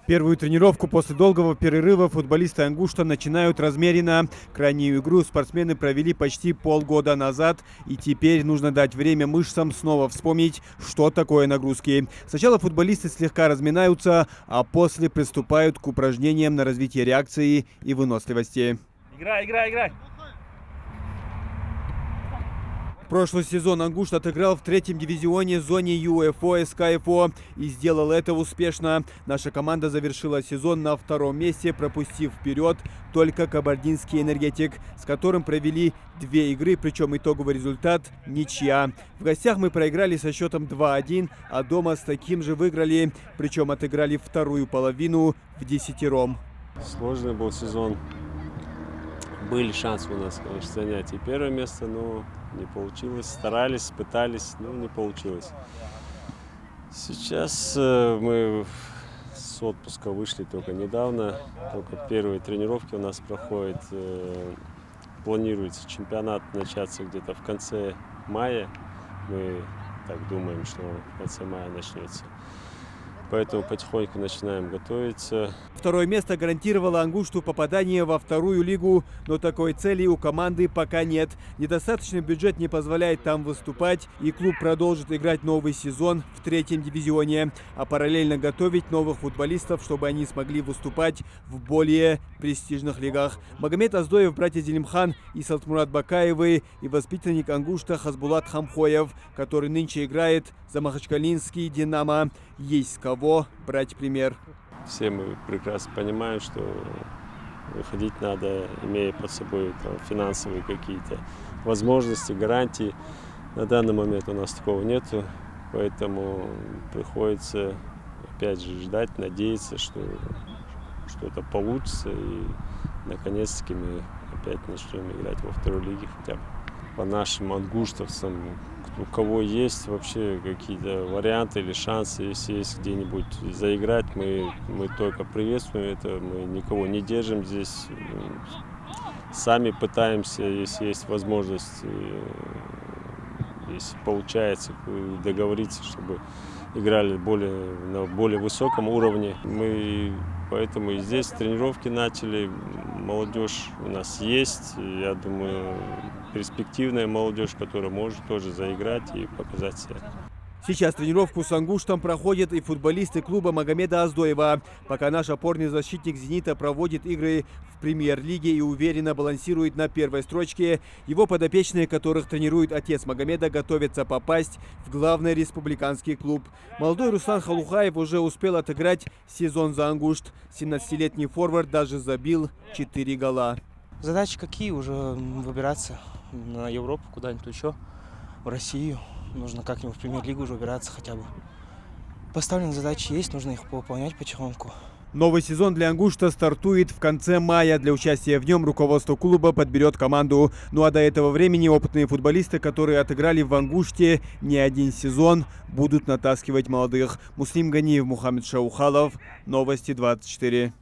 Первую тренировку после долгого перерыва футболисты «Ангушта» начинают размеренно. Крайнюю игру спортсмены провели почти полгода назад, и теперь нужно дать время мышцам снова вспомнить, что такое нагрузки. Сначала футболисты слегка разминаются, а после приступают к упражнениям на развитие реакции и выносливости. Играй! Прошлый сезон «Ангушт» отыграл в третьем дивизионе зоне ЮЭФО СКФО и сделал это успешно. Наша команда завершила сезон на втором месте, пропустив вперед только кабардинский «Энергетик», с которым провели 2 игры, причем итоговый результат – ничья. В гостях мы проиграли со счетом 2-1, а дома с таким же выиграли, причем отыграли вторую половину вдесятером. Сложный был сезон. Были шансы у нас, конечно, занять и первое место, но не получилось. Старались, пытались, но не получилось. Сейчас мы с отпуска вышли только недавно. Только первые тренировки у нас проходят. Планируется чемпионат начаться где-то в конце мая. Мы так думаем, что в конце мая начнется. Поэтому потихоньку начинаем готовиться. Второе место гарантировало «Ангушту» попадание во вторую лигу, но такой цели у команды пока нет. Недостаточный бюджет не позволяет там выступать, и клуб продолжит играть новый сезон в третьем дивизионе, а параллельно готовить новых футболистов, чтобы они смогли выступать в более престижных лигах. Магомед Аздоев, братья Зелимхан и Салтмурат Бакаевы и воспитанник «Ангушта» Хасбулат Хамхоев, который нынче играет за Махачкалинский «Динамо». Есть с кого брать пример. Все мы прекрасно понимаем, что выходить надо, имея под собой финансовые какие-то возможности, гарантии. На данный момент у нас такого нету, поэтому приходится опять же ждать, надеяться, что что-то получится, и наконец-таки мы опять начнем играть во второй лиге хотя бы. По нашим ангуштовцам, у кого есть вообще какие-то варианты или шансы, если есть где-нибудь заиграть, мы только приветствуем это, мы никого не держим здесь. Сами пытаемся, если есть возможность, если получается, договориться, чтобы играли на более высоком уровне. Мы поэтому и здесь тренировки начали. Молодежь у нас есть. Я думаю, перспективная молодежь, которая может тоже заиграть и показать себя. Сейчас тренировку с «Ангуштом» проходят и футболисты клуба Магомеда Аздоева. Пока наш опорный защитник «Зенита» проводит игры в премьер-лиге и уверенно балансирует на первой строчке, его подопечные, которых тренирует отец Магомеда, готовятся попасть в главный республиканский клуб. Молодой Руслан Халухаев уже успел отыграть сезон за «Ангушт». 17-летний форвард даже забил 4 гола. Задачи какие? Уже выбираться на Европу, куда-нибудь еще, в Россию. Нужно как-нибудь в премьер-лигу уже убираться хотя бы. Поставленные задачи есть, нужно их выполнять потихоньку. Новый сезон для «Ангушта» стартует в конце мая. Для участия в нем руководство клуба подберет команду. Ну а до этого времени опытные футболисты, которые отыграли в «Ангуште» не один сезон, будут натаскивать молодых. Муслим Ганиев, Мухаммед Шаухалов. Новости 24.